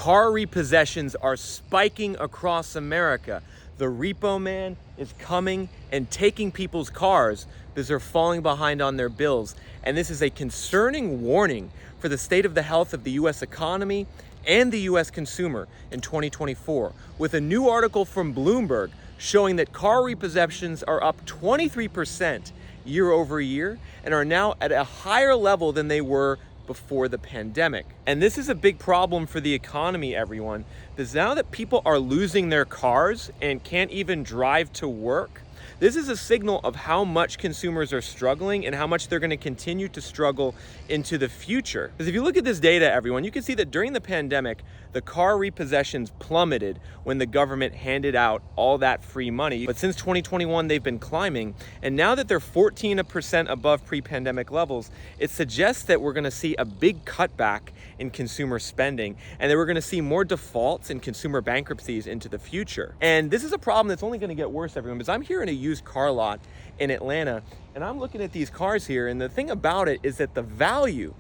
Car repossessions are spiking across America. The repo man is coming and taking people's cars because they're falling behind on their bills. And this is a concerning warning for the state of the health of the US economy and the US consumer in 2024, with a new article from Bloomberg showing that car repossessions are up 23% year over year and are now at a higher level than they were before the pandemic. And this is a big problem for the economy, everyone, because now that people are losing their cars and can't even drive to work, this is a signal of how much consumers are struggling and how much they're going to continue to struggle into the future. Because if you look at this data, everyone, you can see that during the pandemic, the car repossessions plummeted when the government handed out all that free money. But since 2021, they've been climbing. And now that they're 14% above pre-pandemic levels, it suggests that we're going to see a big cutback in consumer spending and that we're going to see more defaults and consumer bankruptcies into the future. And this is a problem that's only going to get worse, everyone, because I'm here in a used car lot in Atlanta and I'm looking at these cars here, and the thing about it is that the value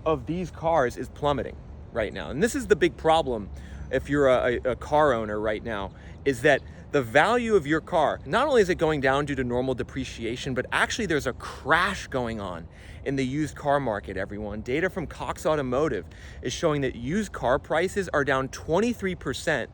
of these cars is plummeting right now. And this is the big problem if you're a car owner right now, is that the value of your car, not only is it going down due to normal depreciation, but actually there's a crash going on in the used car market, everyone. Data from Cox Automotive is showing that used car prices are down 23%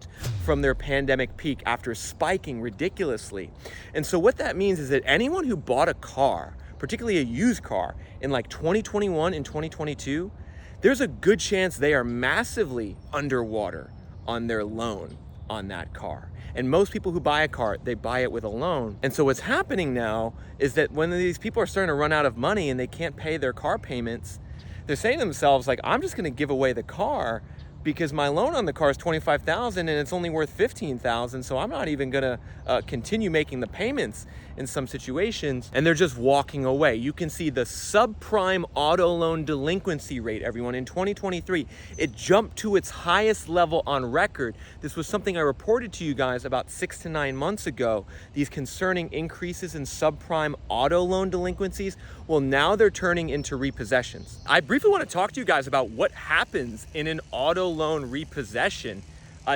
from their pandemic peak after spiking ridiculously. And so what that means is that anyone who bought a car, particularly a used car, in like 2021 and 2022, there's a good chance they are massively underwater on their loan on that car. And most people who buy a car, they buy it with a loan. And so what's happening now is that when these people are starting to run out of money and they can't pay their car payments, they're saying to themselves, like, I'm just gonna give away the car because my loan on the car is $25,000 and it's only worth $15,000, so I'm not even gonna continue making the payments in some situations, and they're just walking away. You can see the subprime auto loan delinquency rate, everyone, in 2023, it jumped to its highest level on record. This was something I reported to you guys about 6 to 9 months ago, these concerning increases in subprime auto loan delinquencies. Well, now they're turning into repossessions. I briefly want to talk to you guys about what happens in an auto loan repossession.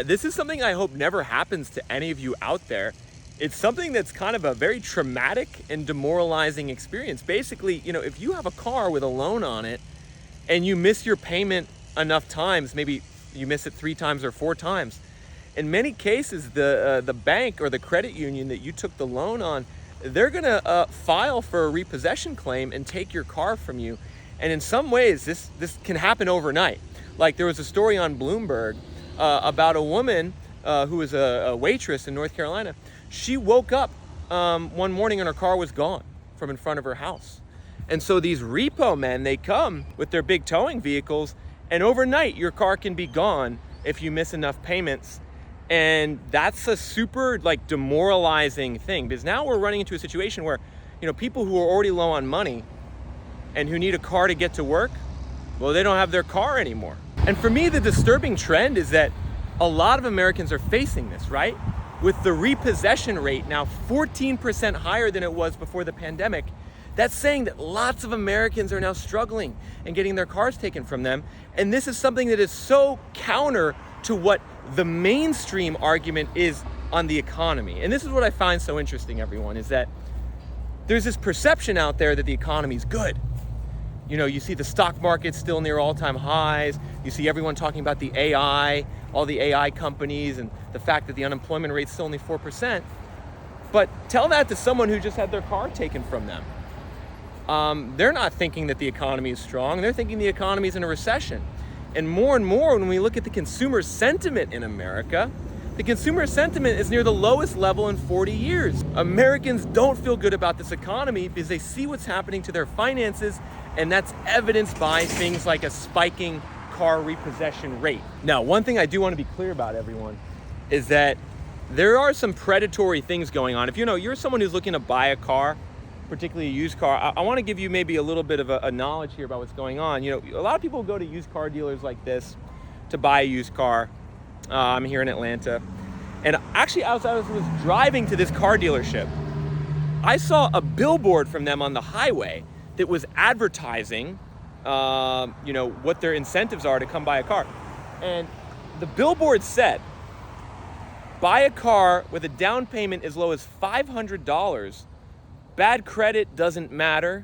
This is something I hope never happens to any of you out there. It's something that's kind of a very traumatic and demoralizing experience. Basically, you know, if you have a car with a loan on it and you miss your payment enough times, maybe you miss it 3 times or 4 times, in many cases, the bank or the credit union that you took the loan on, they're gonna file for a repossession claim and take your car from you. And in some ways, this can happen overnight. Like there was a story on Bloomberg about a woman who was a waitress in North Carolina. She woke up one morning and her car was gone from in front of her house. And so these repo men, they come with their big towing vehicles, and overnight your car can be gone if you miss enough payments. And that's a super like demoralizing thing, because now we're running into a situation where, you know, people who are already low on money and who need a car to get to work, well, they don't have their car anymore. And for me, the disturbing trend is that a lot of Americans are facing this, right? With the repossession rate now 14% higher than it was before the pandemic, that's saying that lots of Americans are now struggling and getting their cars taken from them. And this is something that is so counter to what the mainstream argument is on the economy. And this is what I find so interesting, everyone, is that there's this perception out there that the economy is good. You know, you see the stock market still near all-time highs. You see everyone talking about the AI, all the AI companies, and the fact that the unemployment rate's still only 4%. But tell that to someone who just had their car taken from them. They're not thinking that the economy is strong. They're thinking the economy is in a recession. And more, when we look at the consumer sentiment in America, the consumer sentiment is near the lowest level in 40 years. Americans don't feel good about this economy because they see what's happening to their finances, and that's evidenced by things like a spiking car repossession rate. Now, one thing I do want to be clear about, everyone, is that there are some predatory things going on. If you know you're someone who's looking to buy a car, particularly a used car, I want to give you maybe a little bit of a knowledge here about what's going on. You know, a lot of people go to used car dealers like this to buy a used car. I'm here in Atlanta. And actually, as I was driving to this car dealership, I saw a billboard from them on the highway that was advertising, you know, what their incentives are to come buy a car. And the billboard said, buy a car with a down payment as low as $500, bad credit doesn't matter,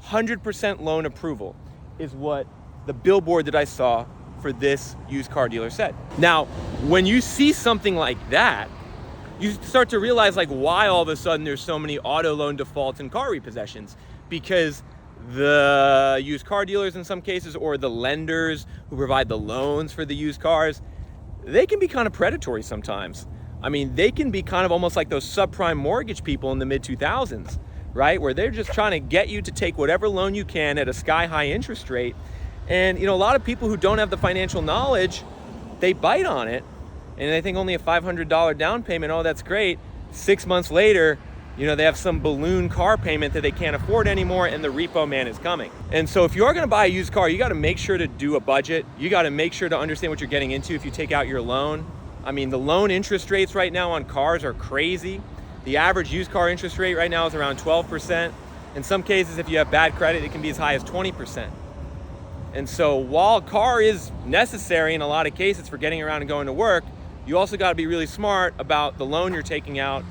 100% loan approval is what the billboard that I saw for this used car dealer said. Now, when you see something like that, you start to realize like why all of a sudden there's so many auto loan defaults and car repossessions, because the used car dealers in some cases, or the lenders who provide the loans for the used cars, they can be kind of predatory sometimes. I mean, they can be kind of almost like those subprime mortgage people in the mid 2000s, right? Where they're just trying to get you to take whatever loan you can at a sky high interest rate. And a lot of people who don't have the financial knowledge, they bite on it and they think only a $500 down payment, oh, that's great. 6 months later, they have some balloon car payment that they can't afford anymore, and the repo man is coming. And so if you are gonna buy a used car, you gotta make sure to do a budget. You gotta make sure to understand what you're getting into if you take out your loan. I mean, the loan interest rates right now on cars are crazy. The average used car interest rate right now is around 12%. In some cases, if you have bad credit, it can be as high as 20%. And so while a car is necessary in a lot of cases for getting around and going to work, you also gotta be really smart about the loan you're taking out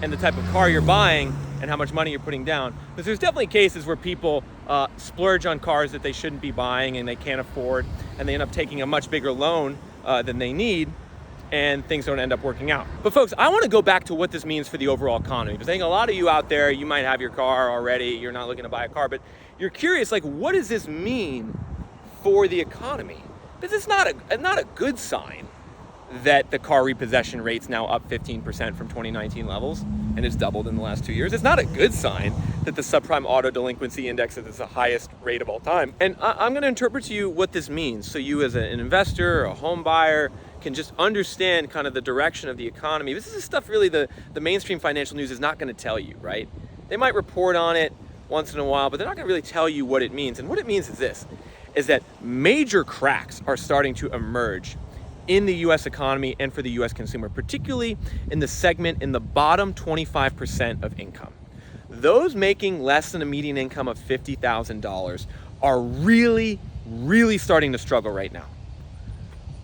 and the type of car you're buying and how much money you're putting down. Because there's definitely cases where people splurge on cars that they shouldn't be buying and they can't afford, and they end up taking a much bigger loan than they need, and things don't end up working out. But folks, I wanna go back to what this means for the overall economy, because I think a lot of you out there, you might have your car already, you're not looking to buy a car, but you're curious, like, what does this mean for the economy? Because it's not a good sign that the car repossession rate's now up 15% from 2019 levels, and it's doubled in the last 2 years. It's not a good sign that the subprime auto delinquency index is the highest rate of all time. And I'm gonna interpret to you what this means, so you as an investor or a home buyer can just understand kind of the direction of the economy. This is stuff really the mainstream financial news is not gonna tell you, right? They might report on it once in a while, but they're not gonna really tell you what it means. And what it means is this, is that major cracks are starting to emerge in the US economy and for the US consumer, particularly in the segment in the bottom 25% of income. Those making less than a median income of $50,000 are really, really starting to struggle right now.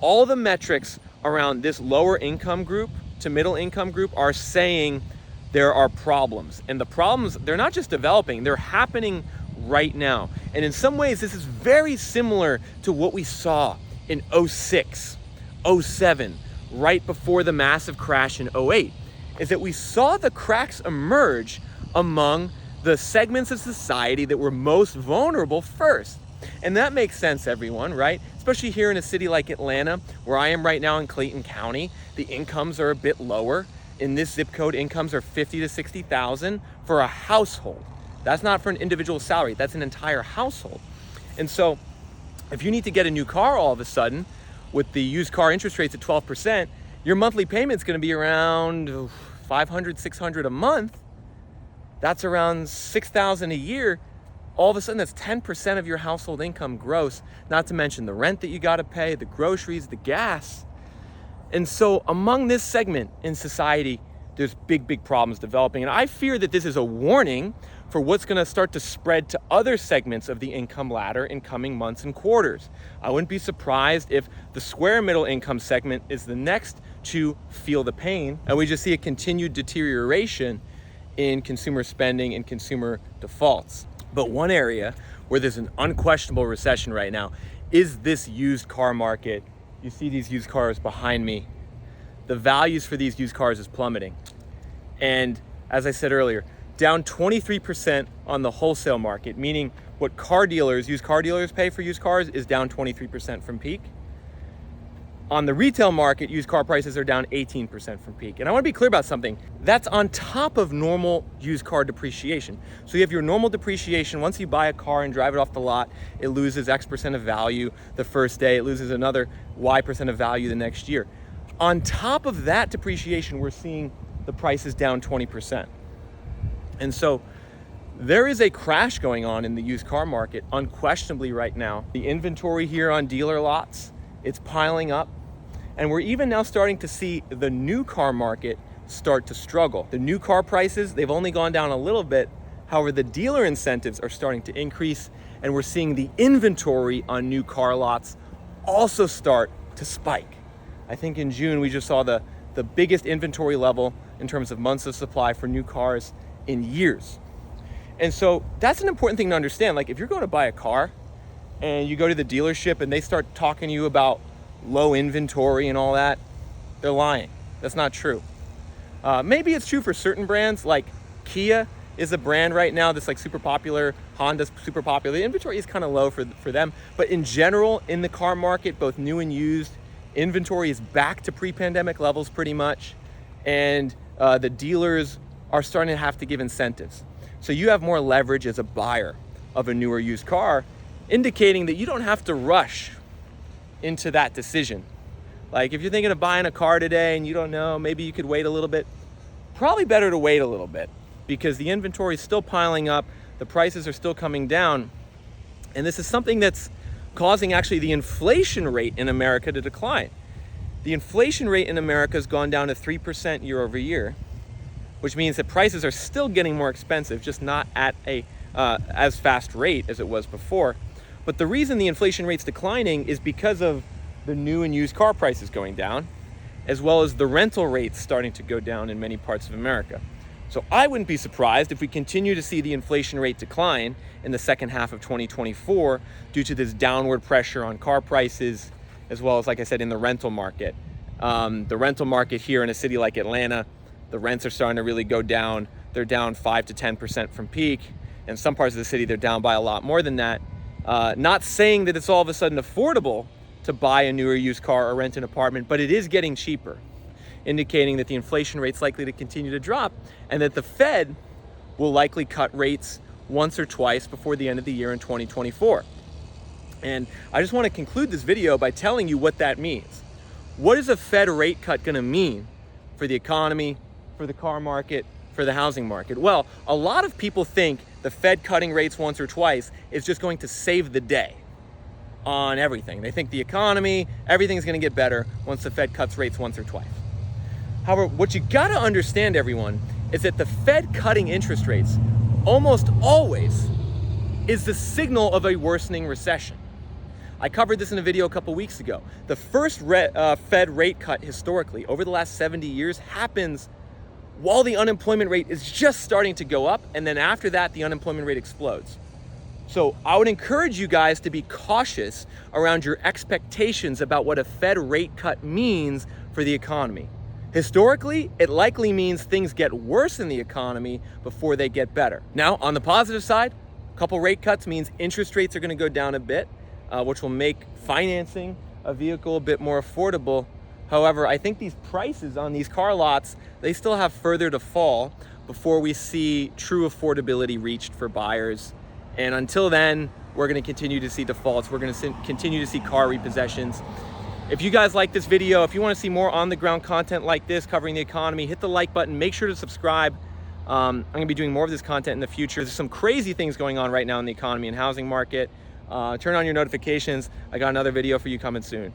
All the metrics around this lower income group to middle income group are saying there are problems. And the problems, they're not just developing, they're happening right now. And in some ways, this is very similar to what we saw in 06. 07, right before the massive crash in 08, is that we saw the cracks emerge among the segments of society that were most vulnerable first. And that makes sense, everyone, right? Especially here in a city like Atlanta, where I am right now in Clayton County, the incomes are a bit lower. In this zip code, incomes are 50 to 60,000 for a household. That's not for an individual salary, that's an entire household. And so if you need to get a new car all of a sudden, with the used car interest rates at 12%, your monthly payment's gonna be around $500, $600 a month. That's around $6,000 a year. All of a sudden, that's 10% of your household income gross, not to mention the rent that you gotta pay, the groceries, the gas. And so among this segment in society, there's big, big problems developing. And I fear that this is a warning for what's gonna start to spread to other segments of the income ladder in coming months and quarters. I wouldn't be surprised if the square middle income segment is the next to feel the pain, and we just see a continued deterioration in consumer spending and consumer defaults. But one area where there's an unquestionable recession right now is this used car market. You see these used cars behind me. The values for these used cars is plummeting. And as I said earlier, down 23% on the wholesale market, meaning what used car dealers pay for used cars is down 23% from peak. On the retail market, used car prices are down 18% from peak. And I wanna be clear about something. That's on top of normal used car depreciation. So you have your normal depreciation. Once you buy a car and drive it off the lot, it loses X% of value the first day. It loses another Y% of value the next year. On top of that depreciation, we're seeing the prices down 20%. And so there is a crash going on in the used car market, unquestionably right now. The inventory here on dealer lots, it's piling up. And we're even now starting to see the new car market start to struggle. The new car prices, they've only gone down a little bit. However, the dealer incentives are starting to increase, and we're seeing the inventory on new car lots also start to spike. I think in June we just saw the biggest inventory level in terms of months of supply for new cars in years. And so that's an important thing to understand. Like if you're going to buy a car and you go to the dealership and they start talking to you about low inventory and all that, they're lying. That's not true. Maybe it's true for certain brands, like Kia is a brand right now that's like super popular. Honda's super popular. The inventory is kind of low for them. But in general, in the car market, both new and used, inventory is back to pre-pandemic levels pretty much. And the dealers are starting to have to give incentives. So you have more leverage as a buyer of a new or used car, indicating that you don't have to rush into that decision. Like if you're thinking of buying a car today and you don't know, maybe you could wait a little bit. Probably better to wait a little bit because the inventory is still piling up, the prices are still coming down, and this is something that's causing actually the inflation rate in America to decline. The inflation rate in America has gone down to 3% year over year, which means that prices are still getting more expensive, just not at a as fast rate as it was before. But the reason the inflation rate's declining is because of the new and used car prices going down, as well as the rental rates starting to go down in many parts of America. So I wouldn't be surprised if we continue to see the inflation rate decline in the second half of 2024 due to this downward pressure on car prices, as well as, like I said, in the rental market. The rental market here in a city like Atlanta, the rents are starting to really go down. They're down 5 to 10% from peak. In some parts of the city, they're down by a lot more than that. Not saying that it's all of a sudden affordable to buy a new or used car or rent an apartment, but it is getting cheaper, indicating that the inflation rate's likely to continue to drop and that the Fed will likely cut rates once or twice before the end of the year in 2024. And I just want to conclude this video by telling you what that means. What is a Fed rate cut going to mean for the economy, for the car market, for the housing market? Well, a lot of people think the Fed cutting rates once or twice is just going to save the day on everything. They think the economy, everything's going to get better once the Fed cuts rates once or twice. However, what you got to understand, everyone, is that the Fed cutting interest rates almost always is the signal of a worsening recession. I covered this in a video a couple weeks ago. The first Fed rate cut historically over the last 70 years happens while the unemployment rate is just starting to go up, and then after that, the unemployment rate explodes. So I would encourage you guys to be cautious around your expectations about what a Fed rate cut means for the economy. Historically, it likely means things get worse in the economy before they get better. Now, on the positive side, a couple rate cuts means interest rates are going to go down a bit, which will make financing a vehicle a bit more affordable. However, I think these prices on these car lots, they still have further to fall before we see true affordability reached for buyers. And until then, we're going to continue to see defaults. We're going to continue to see car repossessions. If you guys like this video, if you want to see more on the ground content like this covering the economy, hit the like button, make sure to subscribe. I'm going to be doing more of this content in the future. There's some crazy things going on right now in the economy and housing market. Turn on your notifications. I got another video for you coming soon.